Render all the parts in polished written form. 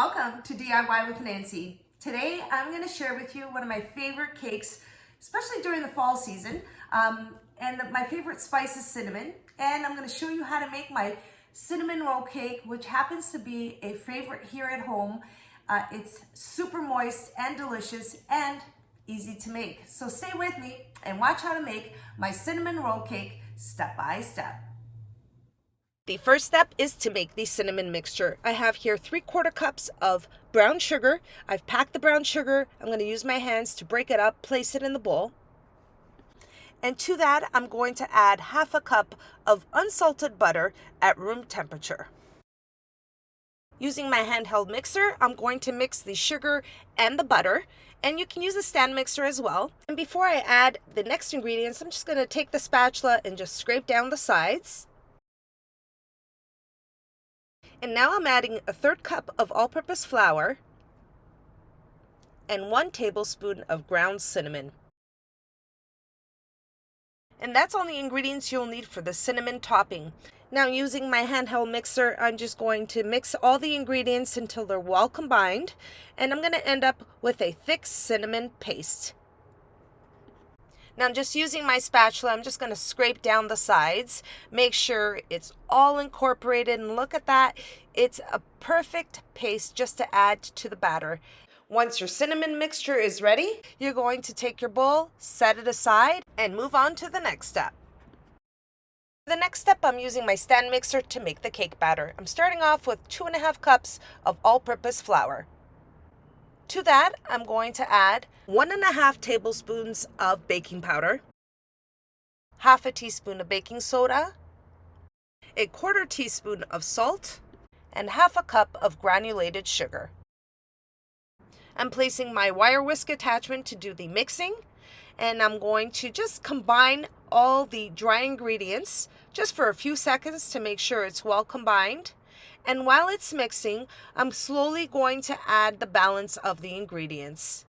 Welcome to DIY with Nancy. Today I'm going to share with you one of my favorite cakes, especially during the fall season. My favorite spice is cinnamon, and I'm going to show you how to make my cinnamon roll cake, which happens to be a favorite here at home. It's super moist and delicious and easy to make. So stay with me and watch how to make my cinnamon roll cake step by step. The first step is to make the cinnamon mixture. I have here 3/4 cups of brown sugar. I've packed the brown sugar. I'm going to use my hands to break it up, place it in the bowl. And to that, I'm going to add 1/2 cup of unsalted butter at room temperature. Using my handheld mixer, I'm going to mix the sugar and the butter, and you can use a stand mixer as well. And before I add the next ingredients, I'm just going to take the spatula and just scrape down the sides. And now I'm adding 1/3 cup of all-purpose flour and 1 tablespoon of ground cinnamon. And that's all the ingredients you'll need for the cinnamon topping. Now, using my handheld mixer, I'm just going to mix all the ingredients until they're well combined, and I'm going to end up with a thick cinnamon paste. Now, I'm just using my spatula. I'm just going to scrape down the sides, make sure it's all incorporated, and look at that. It's a perfect paste just to add to the batter. Once your cinnamon mixture is ready, you're going to take your bowl, set it aside, and move on to the next step. For the next step, I'm using my stand mixer to make the cake batter. I'm starting off with 2.5 cups of all-purpose flour. To that, I'm going to add 1.5 tablespoons of baking powder, 1/2 teaspoon of baking soda, 1/4 teaspoon of salt, and 1/2 cup of granulated sugar. I'm placing my wire whisk attachment to do the mixing, and I'm going to just combine all the dry ingredients just for a few seconds to make sure it's well combined. And while it's mixing, I'm slowly going to add the balance of the ingredients.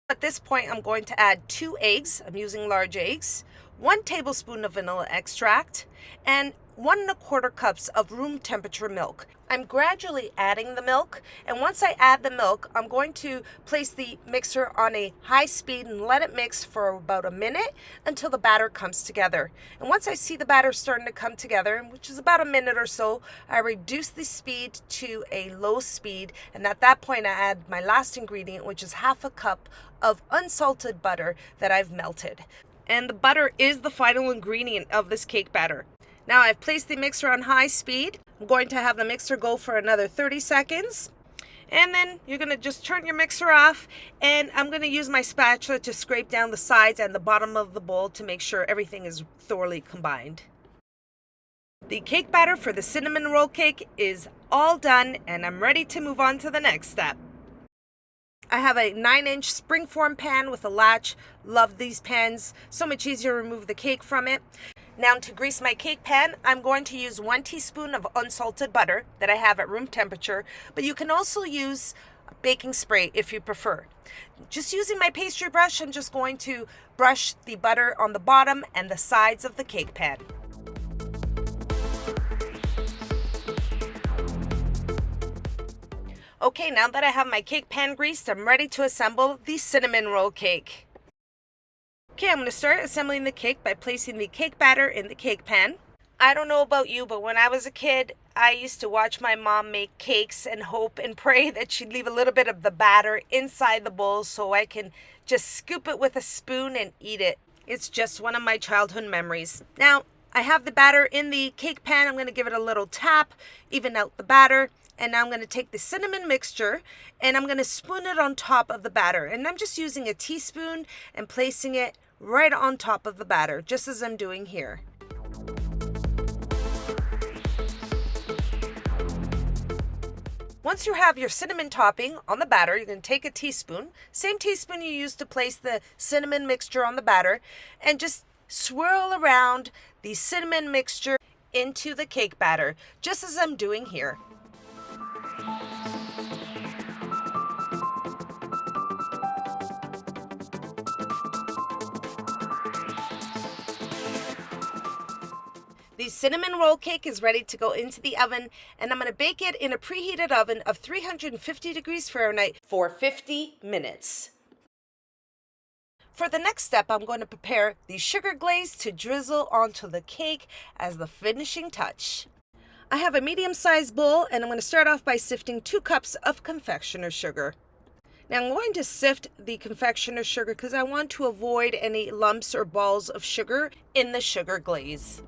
At this point, I'm going to add 2 eggs. I'm using large eggs, 1 tablespoon of vanilla extract, and 1.25 cups of room temperature milk. I'm gradually adding the milk, and once I add the milk, I'm going to place the mixer on a high speed and let it mix for about a minute until the batter comes together. And once I see the batter starting to come together, which is about a minute or so, I reduce the speed to a low speed, and at that point I add my last ingredient, which is 1/2 cup of unsalted butter that I've melted. And the butter is the final ingredient of this cake batter. Now I've placed the mixer on high speed. I'm going to have the mixer go for another 30 seconds. And then you're going to just turn your mixer off. And I'm going to use my spatula to scrape down the sides and the bottom of the bowl to make sure everything is thoroughly combined. The cake batter for the cinnamon roll cake is all done, and I'm ready to move on to the next step. I have a 9-inch springform pan with a latch. Love these pans. So much easier to remove the cake from it. Now, to grease my cake pan, I'm going to use 1 teaspoon of unsalted butter that I have at room temperature, but you can also use baking spray if you prefer. Just using my pastry brush, I'm just going to brush the butter on the bottom and the sides of the cake pan. Okay, now that I have my cake pan greased, I'm ready to assemble the cinnamon roll cake. Okay, I'm going to start assembling the cake by placing the cake batter in the cake pan. I don't know about you, but when I was a kid, I used to watch my mom make cakes and hope and pray that she'd leave a little bit of the batter inside the bowl so I can just scoop it with a spoon and eat it. It's just one of my childhood memories. Now, I have the batter in the cake pan. I'm going to give it a little tap, even out the batter. And now I'm going to take the cinnamon mixture and I'm going to spoon it on top of the batter. And I'm just using a teaspoon and placing it right on top of the batter, just as I'm doing here. Once you have your cinnamon topping on the batter, you're going to take a teaspoon, same teaspoon you used to place the cinnamon mixture on the batter, and just swirl around the cinnamon mixture into the cake batter, just as I'm doing here. The cinnamon roll cake is ready to go into the oven, and I'm going to bake it in a preheated oven of 350 degrees Fahrenheit for 50 minutes. For the next step, I'm going to prepare the sugar glaze to drizzle onto the cake as the finishing touch. I have a medium-sized bowl, and I'm going to start off by sifting 2 cups of confectioner's sugar. Now I'm going to sift the confectioner's sugar because I want to avoid any lumps or balls of sugar in the sugar glaze.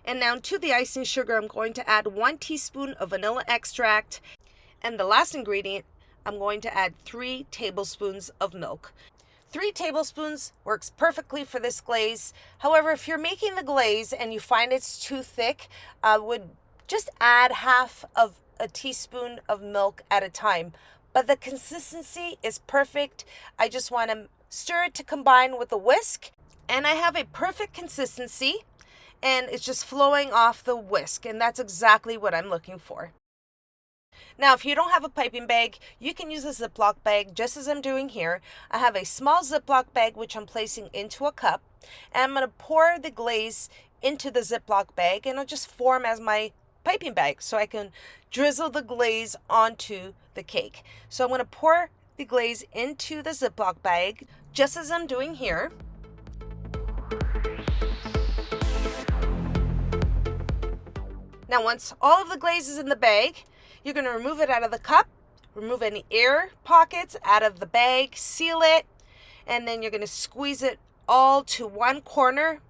And now to the icing sugar, I'm going to add 1 teaspoon of vanilla extract. And the last ingredient, I'm going to add 3 tablespoons of milk. 3 tablespoons works perfectly for this glaze. However, if you're making the glaze and you find it's too thick, I would just add half of a teaspoon of milk at a time. But the consistency is perfect. I just want to stir it to combine with a whisk. And I have a perfect consistency, and it's just flowing off the whisk. And that's exactly what I'm looking for. Now, if you don't have a piping bag, you can use a Ziploc bag, just as I'm doing here. I have a small Ziploc bag, which I'm placing into a cup. And I'm going to pour the glaze into the Ziploc bag, and it'll just form as my piping bag, so I can drizzle the glaze onto the cake. So I'm going to pour the glaze into the Ziploc bag, just as I'm doing here. Now, once all of the glaze is in the bag, you're going to remove it out of the cup, remove any air pockets out of the bag, seal it, and then you're going to squeeze it all to one corner.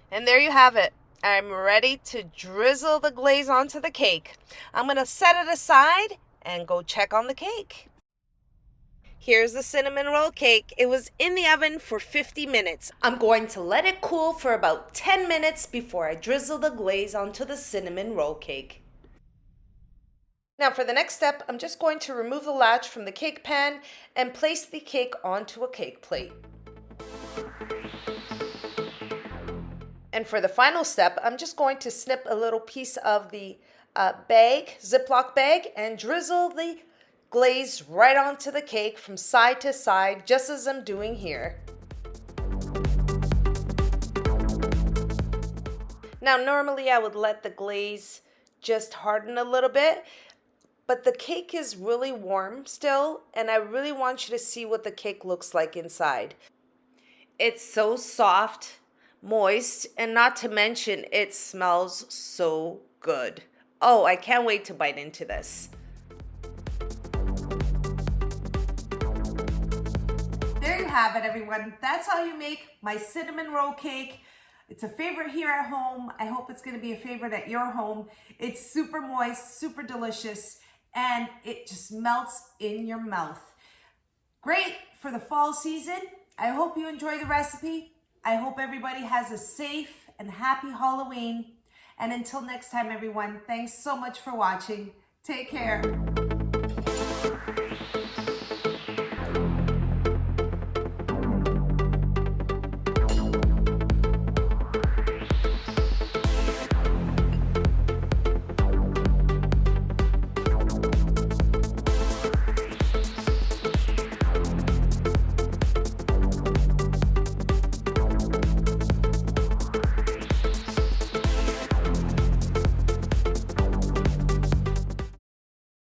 And there you have it. I'm ready to drizzle the glaze onto the cake. I'm going to set it aside and go check on the cake. Here's the cinnamon roll cake. It was in the oven for 50 minutes. I'm going to let it cool for about 10 minutes before I drizzle the glaze onto the cinnamon roll cake. Now for the next step, I'm just going to remove the latch from the cake pan and place the cake onto a cake plate. And for the final step, I'm just going to snip a little piece of the Ziploc bag, and drizzle the glaze right onto the cake from side to side, just as I'm doing here. Now, normally I would let the glaze just harden a little bit, but the cake is really warm still, and I really want you to see what the cake looks like inside. It's so soft, moist, and not to mention it smells so good. Oh, I can't wait to bite into this. There you have it, everyone. That's how you make my cinnamon roll cake. It's a favorite here at home. I hope it's going to be a favorite at your home. It's super moist, super delicious, and it just melts in your mouth. Great for the fall season. I hope you enjoy the recipe. I hope everybody has a safe and happy Halloween. And until next time, everyone, thanks so much for watching. Take care.